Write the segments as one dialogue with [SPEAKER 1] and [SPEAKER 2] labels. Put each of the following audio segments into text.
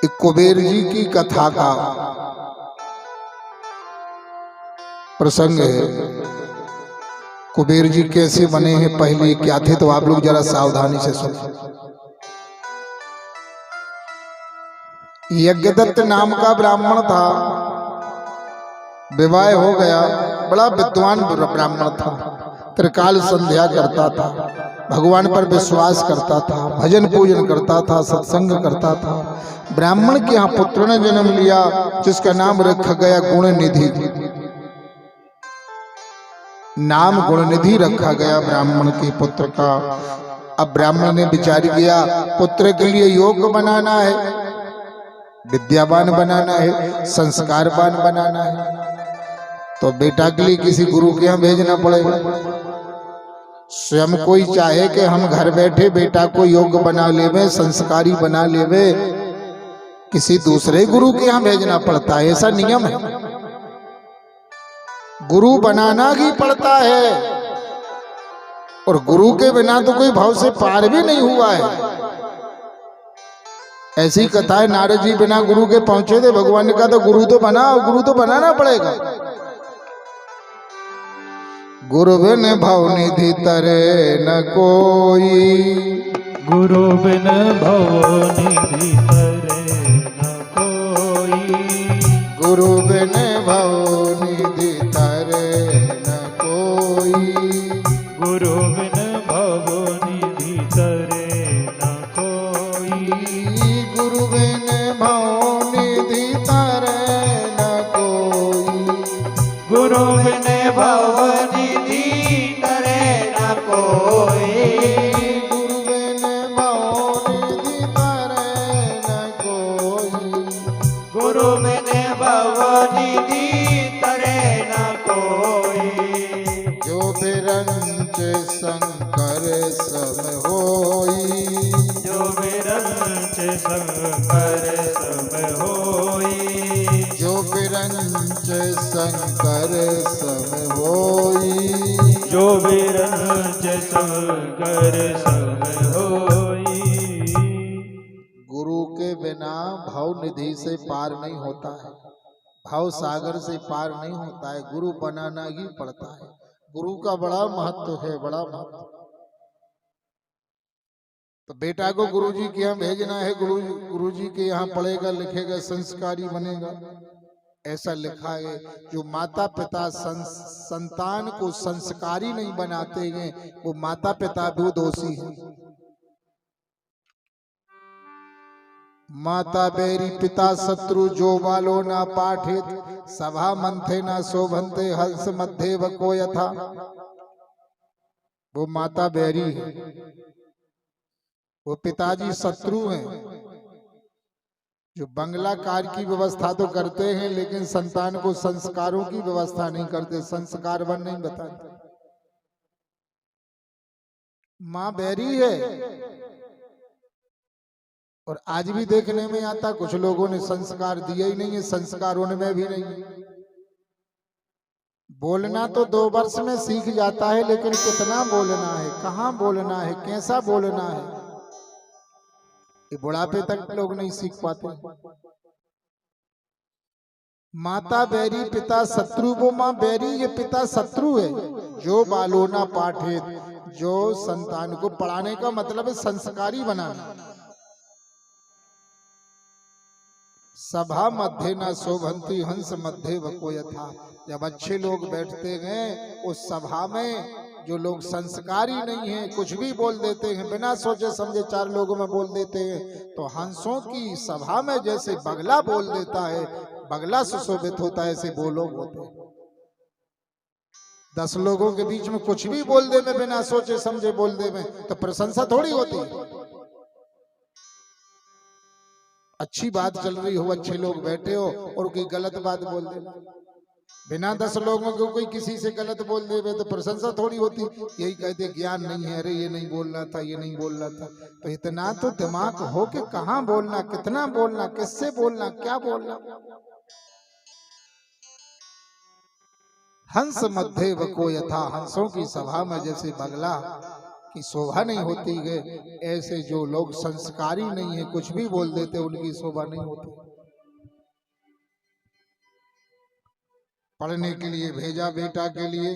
[SPEAKER 1] एक कुबेर जी की कथा का प्रसंग है। कुबेर जी कैसे बने हैं, पहले क्या थे, तो आप लोग जरा सावधानी से सुनो। यज्ञदत्त नाम का ब्राह्मण था, विवाह हो गया। बड़ा विद्वान ब्राह्मण था, त्रिकाल संध्या करता था, भगवान पर विश्वास करता था, भजन पूजन करता था, सत्संग करता था। ब्राह्मण के यहाँ पुत्र ने जन्म लिया जिसका नाम रखा गया गुणनिधि। नाम गुणनिधि रखा गया ब्राह्मण के पुत्र का। अब ब्राह्मण ने विचार किया पुत्र के लिए योग्य बनाना है, विद्यावान बनाना है, संस्कारवान बनाना है, तो बेटा के लिए किसी गुरु के यहाँ भेजना पड़ेगा। स्वयं कोई चाहे कि हम घर बैठे बेटा को योग्य बना लेवे, संस्कारी बना लेवे, किसी दूसरे गुरु के यहाँ भेजना पड़ता है, ऐसा नियम है। गुरु बनाना ही पड़ता है, और गुरु के बिना तो कोई भाव से पार भी नहीं हुआ है। ऐसी कथाएं नारद जी बिना गुरु के पहुंचे थे, भगवान ने कहा तो गुरु तो बना, गुरु तो बनाना पड़ेगा। गुरु बिन भव निधि तरे न कोई,
[SPEAKER 2] गुरु बिन भव निधि तरे न कोई,
[SPEAKER 1] गुरु बिन भव निधि तरे न कोई,
[SPEAKER 2] गुरु बिन भव निधि तरे न कोई,
[SPEAKER 1] गुरु बिन भव निधि तरे न कोई,
[SPEAKER 2] गुरु बिन भव निधि तरे न कोई,
[SPEAKER 1] गुरु बिन भव निधि तरे न कोई,
[SPEAKER 2] गुरु बिन भव निधि तरे न कोई,
[SPEAKER 1] जो बिरंच शंकर सम होई,
[SPEAKER 2] जो बिरंच शंकर सम होई,
[SPEAKER 1] जो बिरंच शंकर सम होई,
[SPEAKER 2] जो बिरंच शंकर सम होई।
[SPEAKER 1] गुरु के बिना भाव निधि से पार नहीं होता है, भाव सागर से पार नहीं होता है, गुरु बनाना ही पड़ता है। गुरु का बड़ा महत्व है, बड़ा महत्व। तो बेटा को गुरुजी के यहाँ भेजना है, गुरुजी के यहाँ पढ़ेगा लिखेगा, संस्कारी बनेगा, ऐसा लिखा है। जो माता पिता संतान को संस्कारी नहीं बनाते हैं, वो माता पिता भी दोषी हैं। माता बैरी पिता शत्रु, जो बालो ना पाठित, सभा मंथे ना शोभन्ते, हंस मध्य वको यथा। वो माता बैरी है, वो पिताजी शत्रु हैं, जो बंगला कार की व्यवस्था तो करते हैं लेकिन संतान को संस्कारों की व्यवस्था नहीं करते, संस्कारवान नहीं बताते। माँ बैरी है। और आज भी देखने में आता कुछ लोगों ने संस्कार दिया ही नहीं है, संस्कारों में भी नहीं। बोलना तो 2 वर्ष में सीख जाता है, लेकिन कितना बोलना है, कहाँ बोलना है, कैसा बोलना है, ये बुढ़ापे तक लोग नहीं सीख पाते। माता बैरी पिता शत्रु, वो माँ बैरी ये पिता शत्रु है। जो बालोना पाठे, जो संतान को पढ़ाने का मतलब है संस्कारी बनाना। सभा मध्य न शोभंती, हंस मध्य वको यथा। जब अच्छे लोग बैठते हैं उस सभा में, जो लोग संस्कारी नहीं हैं, कुछ भी बोल देते हैं, बिना सोचे समझे 4 लोगों में बोल देते हैं, तो हंसों की सभा में जैसे बगला बोल देता है, बगला सुशोभित होता है, ऐसे वो लोग होते हैं। 10 लोगों के बीच में कुछ भी बोल दे में, बिना सोचे समझे बोल दे में, तो प्रशंसा थोड़ी होती है। अच्छी बात चल रही हो, अच्छे लोग बैठे हो और कोई गलत बात बोल दे, बिना 10 लोगों को कोई किसी से गलत बोल दे, तो प्रशंसा थोड़ी होती। यही कहते ज्ञान नहीं है, अरे ये नहीं बोलना था, ये नहीं बोलना था। तो इतना तो दिमाग हो कि कहाँ बोलना, कितना बोलना, किससे बोलना, क्या बोलना। हंस मध्य वको यथा, हंसों की सभा में जैसे बगला की शोभा नहीं होती है। ऐसे जो लोग संस्कारी नहीं है, कुछ भी बोल देते, उनकी शोभा नहीं होती। पढ़ने के लिए भेजा बेटा के लिए,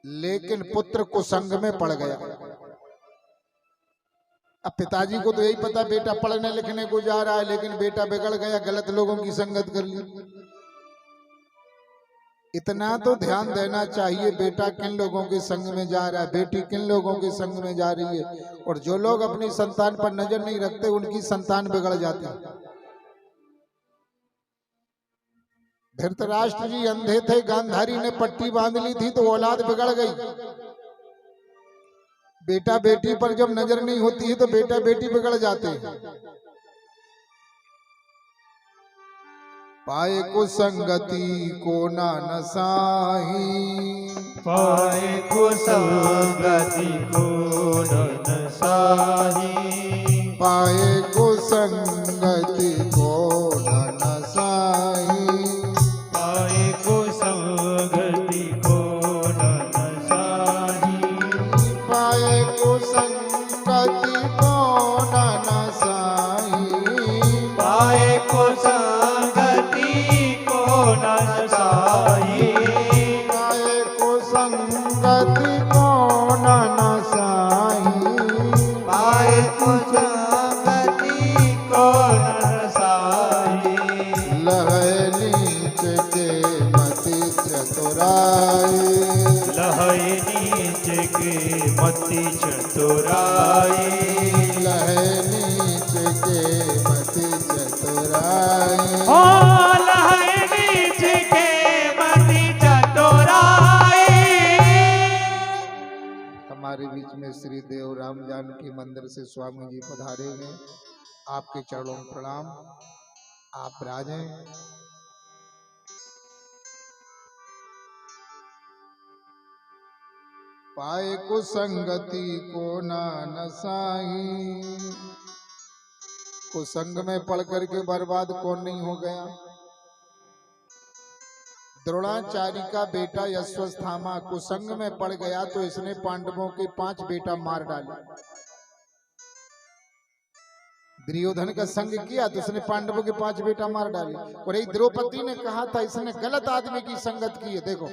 [SPEAKER 1] लेकिन पुत्र कुसंग में पड़ गया। अब पिताजी को तो यही पता बेटा पढ़ने लिखने को जा रहा है, लेकिन बेटा बिगड़ गया, गलत लोगों की संगत कर ली। इतना तो ध्यान देना चाहिए बेटा किन लोगों के संग में जा रहा है, बेटी किन लोगों के संग में जा रही है। और जो लोग अपनी संतान पर नजर नहीं रखते, उनकी संतान बिगड़ जाती है। धृतराष्ट्र जी अंधे थे, गांधारी ने पट्टी बांध ली थी तो औलाद बिगड़ गई। बेटा बेटी पर जब नजर नहीं होती है तो बेटा बेटी बिगड़ जाते हैं। पाए कुसंगति को ना नसाही,
[SPEAKER 2] पाए कुसंगति को न नसाही,
[SPEAKER 1] पाए कुसंगति को ना नसाही,
[SPEAKER 2] पाए कुसंगति को न नसाही,
[SPEAKER 1] पाए कुसंगति को ना नसाही,
[SPEAKER 2] पाए कुसंगति को न नसाही,
[SPEAKER 1] पाए कुसंगति को ना नसाही,
[SPEAKER 2] पाए कुसंगति को न नसाही,
[SPEAKER 1] लहै नीच के मति चतुराई,
[SPEAKER 2] लहै नीच के मति चतुराई,
[SPEAKER 1] लहै नीच के मति चतुराई।
[SPEAKER 2] ओ लहै नीच के मति चतुराई।
[SPEAKER 1] हमारे बीच में श्री देव राम जानकी मंदिर से स्वामी जी पधारे हैं। आपके चरणों में प्रणाम। आप राजें। पाए कुसंगति को ना नसाही, कुसंग में पड़ करके बर्बाद कौन नहीं हो गया। द्रोणाचार्य का बेटा यशस्वत्थामा कुसंग में पड़ गया तो इसने पांडवों के 5 बेटा मार डाले। दुर्योधन का संग किया तो उसने पांडवों के 5 बेटा मार डाले। और एक द्रौपदी ने कहा था इसने गलत आदमी की संगत की है। देखो,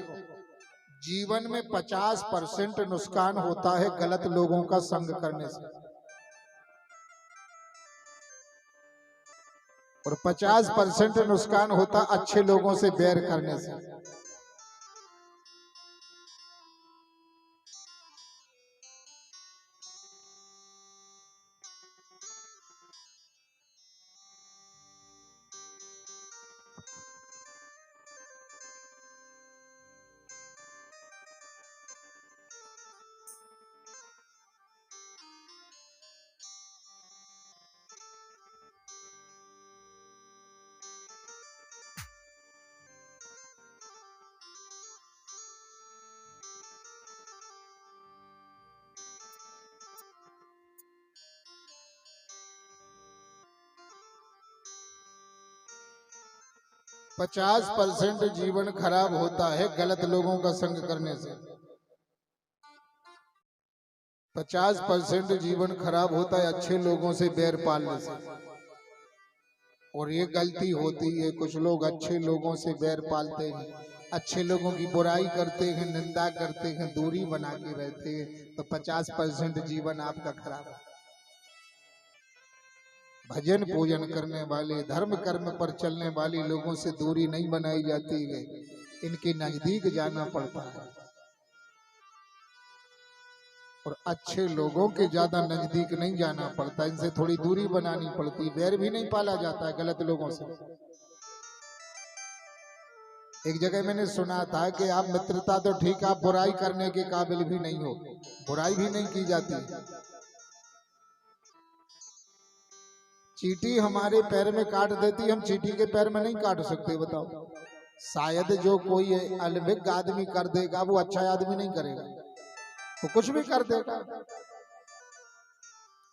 [SPEAKER 1] जीवन में 50% नुकसान होता है गलत लोगों का संग करने से, और 50% नुकसान होता अच्छे लोगों से बैर करने से। पचास 50% जीवन खराब होता है गलत लोगों का संग करने से। 50% जीवन खराब होता है अच्छे लोगों से बैर पालने से। और ये गलती होती है, कुछ लोग अच्छे लोगों से बैर पालते हैं, अच्छे लोगों की बुराई करते हैं, निंदा करते हैं, दूरी बना के रहते हैं, तो 50% जीवन आपका खराब है। भजन पूजन करने वाले, धर्म कर्म पर चलने वाले लोगों से दूरी नहीं बनाई जाती है, इनके नजदीक जाना पड़ता है। और अच्छे लोगों के ज्यादा नजदीक नहीं जाना पड़ता, इनसे थोड़ी दूरी बनानी पड़ती। बैर भी नहीं पाला जाता है गलत लोगों से। एक जगह मैंने सुना था कि आप मित्रता तो ठीक, आप बुराई करने के काबिल भी नहीं हो, बुराई भी नहीं की जाती। चींटी हमारे पैर में काट देती, हम चींटी के पैर में नहीं काट सकते। बताओ, शायद जो कोई अल्विक आदमी कर देगा वो अच्छा आदमी नहीं करेगा, वो कुछ भी कर देगा।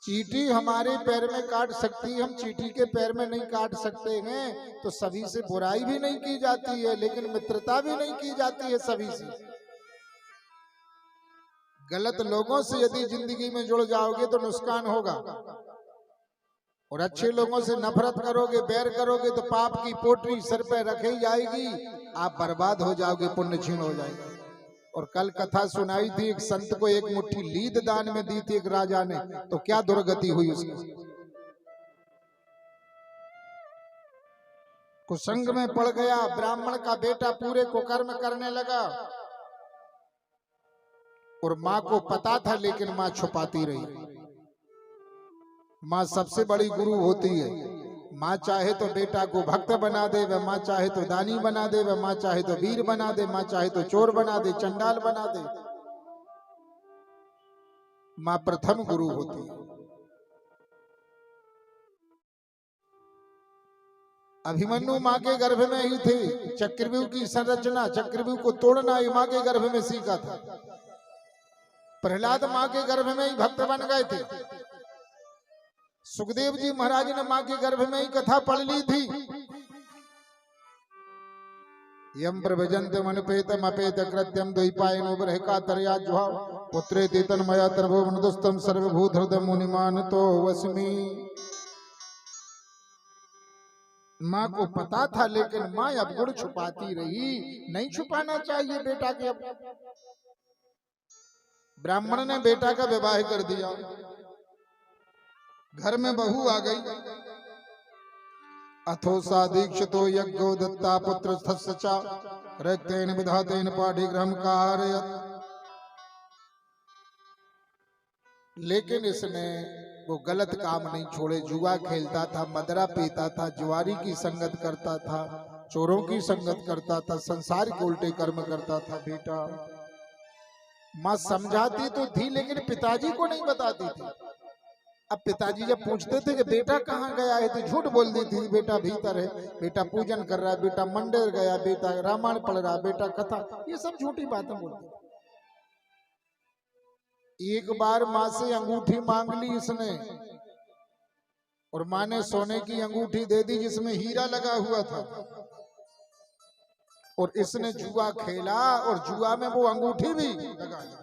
[SPEAKER 1] चींटी हमारे पैर में काट सकती, हम चींटी के पैर में नहीं काट सकते हैं। तो सभी से बुराई भी नहीं की जाती है, लेकिन मित्रता भी नहीं की जाती है सभी से। गलत लोगों से यदि जिंदगी में जुड़ जाओगे तो नुकसान होगा, और अच्छे लोगों से नफरत करोगे, बैर करोगे तो पाप की पोटरी सर पे रखी जाएगी, आप बर्बाद हो जाओगे, पुण्य क्षीण हो जाएगा। और कल कथा सुनाई थी, एक संत को एक मुट्ठी लीद दान में दी थी एक राजा ने, तो क्या दुर्गति हुई उसकी। कुसंग में पड़ गया, ब्राह्मण का बेटा पूरे कुकर्म करने लगा, और माँ को पता था लेकिन माँ छुपाती रही। माँ सबसे बड़ी गुरु होती है। माँ चाहे तो बेटा को भक्त बना दे, वह माँ चाहे तो दानी बना दे, वह माँ चाहे तो वीर बना दे, माँ चाहे तो चोर बना दे, चंडाल बना दे। माँ प्रथम गुरु होती है। अभिमन्यु माँ के गर्भ में ही थे। चक्रव्यूह की संरचना, चक्रव्यूह को तोड़ना ये माँ के गर्भ में सीखा था। प्रहलाद माँ के गर्भ में ही भक्त बन गए थे। सुखदेव जी महाराज ने माँ के गर्भ में ही कथा पढ़ ली थी। यम प्रभजंत मनपेतम अपेत कृत्यम द्वैपायनो बृहका तरया जुहाव पुत्रे तीतन मया तरभो मनुदस्तम सर्वभूत हृदय मुनिमान तो वस्मी। माँ को पता था लेकिन माँ अवगुण छुपाती रही। नहीं छुपाना चाहिए बेटा के। ब्राह्मण ने बेटा का विवाह कर दिया। घर में बहू आ गई। अथोसा दीक्षितो यज्ञो दत्ता पुत्र सच्चा रक्तेन विधातेन पाठिग्रहम कारयत्। लेकिन इसने वो गलत काम नहीं छोड़े। जुआ खेलता था, मदरा पीता था, जुआरी की संगत करता था, चोरों की संगत करता था, संसार के उल्टे कर्म करता था। बेटा माँ समझाती तो थी लेकिन पिताजी को नहीं बताती थी। अब पिताजी जब पूछते थे कि बेटा कहाँ गया है तो झूठ बोल देती थी, बेटा भीतर है, बेटा पूजन कर रहा है, बेटा मंदिर गया, बेटा रामायण पढ़ रहा, बेटा कथा, ये सब झूठी बातें बोलती। एक बार माँ से अंगूठी मांग ली इसने, और माँ ने सोने की अंगूठी दे दी जिसमें हीरा लगा हुआ था, और इसने जुआ खेला और जुआ में वो अंगूठी भी लगा दी।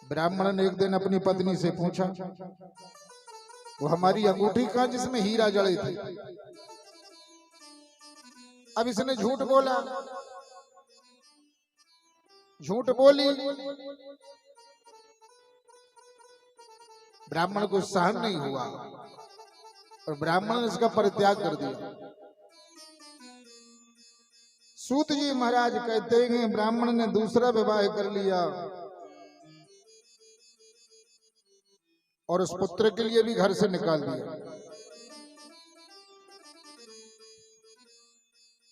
[SPEAKER 1] ब्राह्मण ने एक दिन अपनी पत्नी से पूछा, वो हमारी अंगूठी कहाँ जिसमें हीरा जड़े थे। अब इसने झूठ बोला, झूठ बोली। ब्राह्मण को सहन नहीं हुआ और ब्राह्मण ने इसका परित्याग कर दिया। सूत जी महाराज कहते हैं ब्राह्मण ने दूसरा विवाह कर लिया और उस पुत्र के लिए भी घर से निकाल दिया।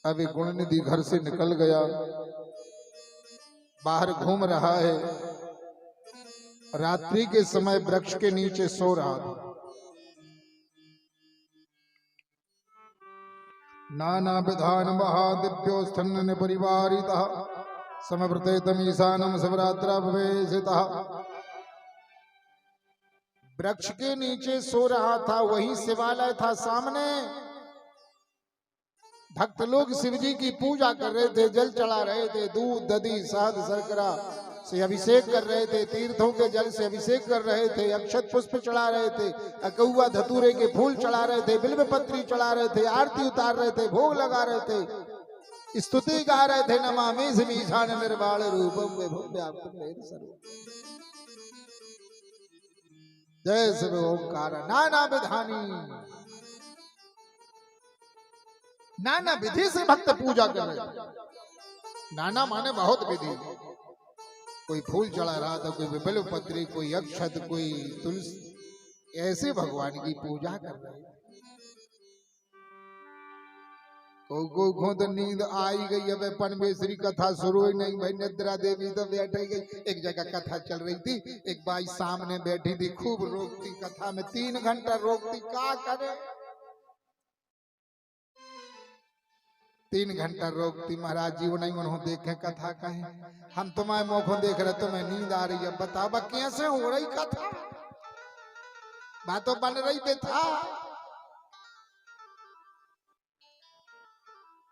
[SPEAKER 1] अभी गुणनिधि घर से निकल गया, बाहर घूम रहा है। रात्रि के समय वृक्ष के नीचे सो रहा था। नाना विधान महादिव्यो स्थन परिवारितः समवृते तमीशानम शिवरात्रा भवेशितः। वृक्ष के नीचे सो रहा था, वही शिवालय था सामने। भक्त लोग शिव जी की पूजा कर रहे थे, जल चढ़ा रहे थे, दूध दधी शहद शर्करा से अभिषेक कर रहे थे, तीर्थों के जल से अभिषेक कर रहे थे, अक्षत पुष्प चढ़ा रहे थे, अकौआ धतूरे के फूल चढ़ा रहे थे, बिल्व पत्री चढ़ा रहे थे, आरती उतार रहे थे, भोग लगा रहे थे, स्तुति गा रहे थे। नमामि शिवीशान निर्वाण रूपम विभुम व्याप्तम वेद सर्वम्। जय शिव ओंकार। नाना विधानी, नाना विधि से भक्त पूजा कर रहे थे। नाना माने बहुत विधि। कोई फूल चढ़ा रहा था, कोई बिल्व पत्री, कोई अक्षत, कोई तुलसी, ऐसे भगवान की पूजा कर रहे थे। को तो नींद आई गई। अब पनवेश्वरी कथा शुरू ही नहीं भाई, निद्रा देवी तो बैठ गई। एक जगह कथा चल रही थी, एक बाई सामने बैठी थी, खूब रोकती कथा में, 3 घंटा रोकती। क्या करे, 3 घंटा रोकती। महाराज जी वो नहीं उन्होंने देखे कथा कहे, हम तुम्हारे मुखों देख रहे, तुम्हें नींद आ रही है, बताओ कैसे हो रही कथा, बातों बन रही था।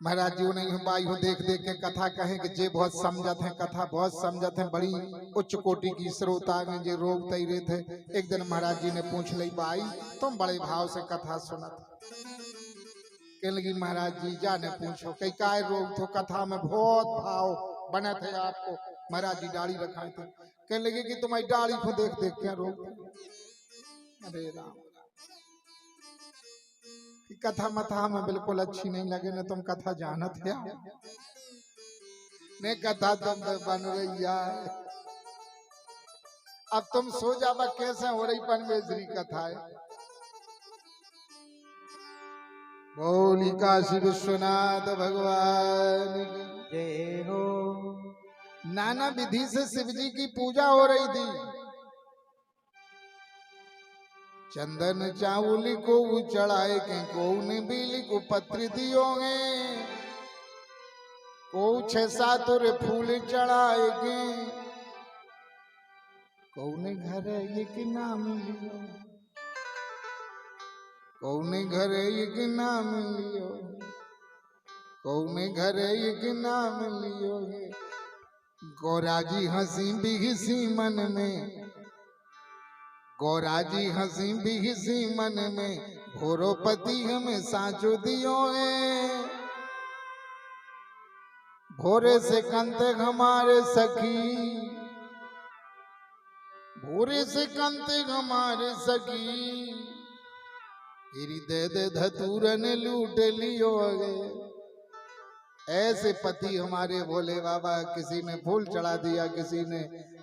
[SPEAKER 1] महाराज जी नहीं बाई हो देख देख के कथा कहें कि जे बहुत समझत है, कथा बहुत समझत है, बड़ी उच्च कोटि की श्रोता में जे रोग तैरे थे। एक दिन महाराज जी ने पूछ ली बाई तुम बड़े भाव से कथा सुनत, कहने लगी महाराज जी जाने पूछो कई काय रोग थो, कथा में बहुत भाव बने थे आपको। महाराज जी दाढ़ी रखाए थे, कहने लगे कि तुम्हारी दाढ़ी को देख देख क्या रोग। अरे राम कि कथा मथा में बिल्कुल अच्छी नहीं लगे न, तुम कथा जानत है ने कथा तुम बन रही है। अब तुम सो जावा कैसे हो रही परमेश्वरी कथा है। बोली काशी विश्वनाथ भगवान की
[SPEAKER 2] जय हो।
[SPEAKER 1] नाना विधि से शिव जी की पूजा हो रही थी। चंदन चावली को चढ़ाए के को ने बिली को पत्र दियोगे, को 6-7 फूल चढ़ाए के, कौने घर एक नाम लियो, कौने घर एक नाम लियो, कौने घर एक नाम लियो। गौराजी हंसी बिहसी मन में, गौराजी हंसी बिहसी मन में, भोरोपति हमें साचो दियो है। भोरे से कंते हमारे सखी, भोरे से कंते हमारे सखी, हृदय दे धतूरन लूट लियो गए। ऐसे पति हमारे भोले बाबा, किसी ने फूल चढ़ा दिया, किसी ने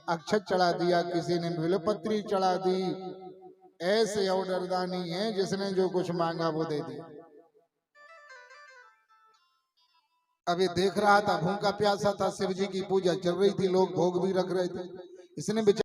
[SPEAKER 1] अक्षत चढ़ा दिया, किसी ने बिल्वपत्री चढ़ा दी। ऐसे ऑर्डरदानी है जिसने जो कुछ मांगा वो दे दिया। अभी देख रहा था भूखा प्यासा था, शिव जी की पूजा चल रही थी, लोग भोग भी रख रहे थे। इसने